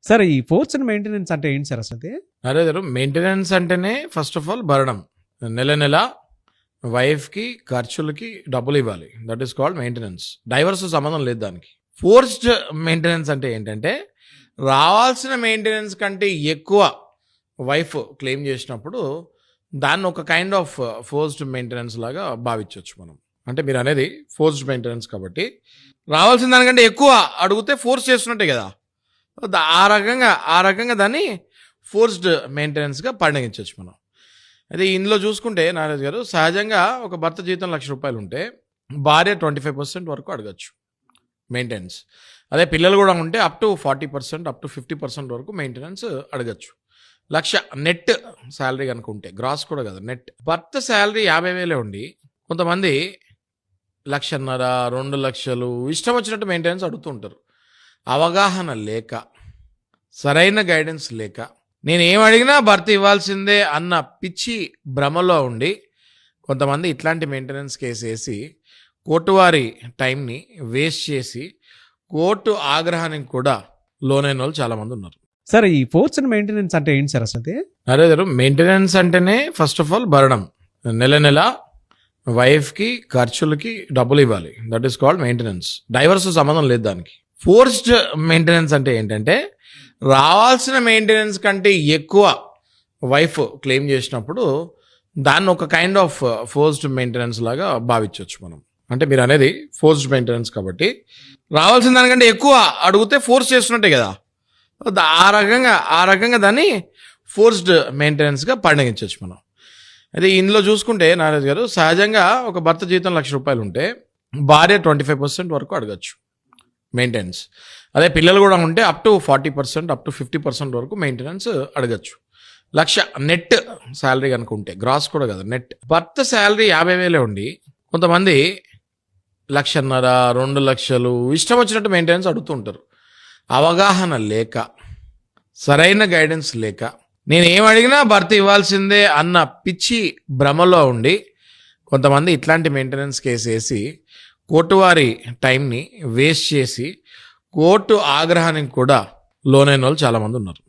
Sir ఈ force and maintenance అంటే ఏంటి సార్ అసలు అది? అదే గారు మెయింటెనెన్స్ అంటేనే ఫస్ట్ ఆఫ్ ఆల్ భరణం. నెల నెల వైఫ్కి ఖర్చులకి డబ్బులు ఇవ్వాలి. That is called maintenance. Divorce సంబంధం లేదు దానికి. ఫోర్స్డ్ మెయింటెనెన్స్ అంటే ఏంటంటే రావాల్సిన మెయింటెనెన్స్ కంటే ఎక్కువ వైఫ్ క్లెయిమ్ చేసినప్పుడు దాన్ని ఒక కైండ్ ఆఫ్ ఫోర్స్డ్ మెయింటెనెన్స్ లాగా భావించవచ్చు మనం. అంటే మీరు అనేది ఫోర్స్డ్ మెయింటెనెన్స్ కాబట్టి రావాల్సిన దానికంటే ఎక్కువ అడిగితే ఫోర్స్ చేస్తున్నట్టే కదా. ఆ రకంగా దాన్ని ఫోర్స్డ్ మెయింటెనెన్స్గా పరిగణించవచ్చు మనం. అదే ఇందులో చూసుకుంటే నారాజ్ గారు సహజంగా ఒక భర్త జీతం ₹1,00,000 ఉంటే భార్య 25% వరకు అడగచ్చు మెయింటెనెన్స్. అదే పిల్లలు కూడా ఉంటే అప్ టు 40% అప్ టు 50% వరకు మెయింటెనెన్స్ అడగచ్చు. 1,00,000 నెట్ శాలరీ కనుక ఉంటే, గ్రాస్ కూడా కదా, నెట్. భర్త శాలరీ 50,000 ఉండి కొంతమంది 1,50,000 2,00,000 ఇష్టం వచ్చినట్టు మెయింటెనెన్స్ అడుగుతూ ఉంటారు. అవగాహన లేక, సరైన గైడెన్స్ లేక, నేను ఏం అడిగినా భర్త ఇవ్వాల్సిందే అన్న పిచ్చి భ్రమలో ఉండి కొంతమంది ఇట్లాంటి మెయింటెనెన్స్ కేసు వేసి కోర్టు వారి టైంని వేస్ట్ చేసి కోర్టు ఆగ్రహానికి కూడా లోనైన వాళ్ళు చాలామంది ఉన్నారు. సార్ ఈ ఫోర్స్ అండ్ మెయింటెనెన్స్ అంటే ఏంటి సార్ అసలు అది? అదే గారు మెయింటెనెన్స్ అంటేనే ఫస్ట్ ఆఫ్ ఆల్ భరణం. నెల నెల వైఫ్కి ఖర్చులకి డబ్బులు ఇవ్వాలి. That is called maintenance. Divorce సంబంధం లేదు దానికి. ఫోర్స్డ్ మెయింటెనెన్స్ అంటే ఏంటంటే రావాల్సిన మెయింటెనెన్స్ కంటే ఎక్కువ వైఫ్ క్లెయిమ్ చేసినప్పుడు దాన్ని ఒక కైండ్ ఆఫ్ ఫోర్స్డ్ మెయింటెనెన్స్ లాగా భావించవచ్చు మనం. అంటే మీరు అనేది ఫోర్స్డ్ మెయింటెనెన్స్ కాబట్టి రావాల్సిన దానికంటే ఎక్కువ అడిగితే ఫోర్స్ చేస్తున్నట్టే కదా. ఆ రకంగా దాన్ని ఫోర్స్డ్ మెయింటెనెన్స్గా పరిగణించవచ్చు మనం. అదే ఇందులో చూసుకుంటే నారాజ్ గారు సహజంగా ఒక భర్త జీతం ₹1,00,000 ఉంటే భార్య 25% వరకు అడగచ్చు మెయింటెనెన్స్. అదే పిల్లలు కూడా ఉంటే అప్ టు 40% అప్ టు 50% వరకు మెయింటెనెన్స్ అడగచ్చు. 1,00,000 నెట్ శాలరీ కనుక ఉంటే, గ్రాస్ కూడా కదా, నెట్. భర్త శాలరీ 50,000 ఉండి కొంతమంది 1,50,000 2,00,000 ఇష్టం వచ్చినట్టు మెయింటెనెన్స్ అడుగుతూ ఉంటారు. అవగాహన లేక, సరైన గైడెన్స్ లేక, నేను ఏం అడిగినా భర్త ఇవ్వాల్సిందే అన్న పిచ్చి భ్రమలో ఉండి కొంతమంది ఇట్లాంటి మెయింటెనెన్స్ కేసు వేసి కోర్టు వారి టైంని వేస్ట్ చేసి కోర్టు ఆగ్రహానికి కూడా లోనైన వాళ్ళు చాలామంది ఉన్నారు.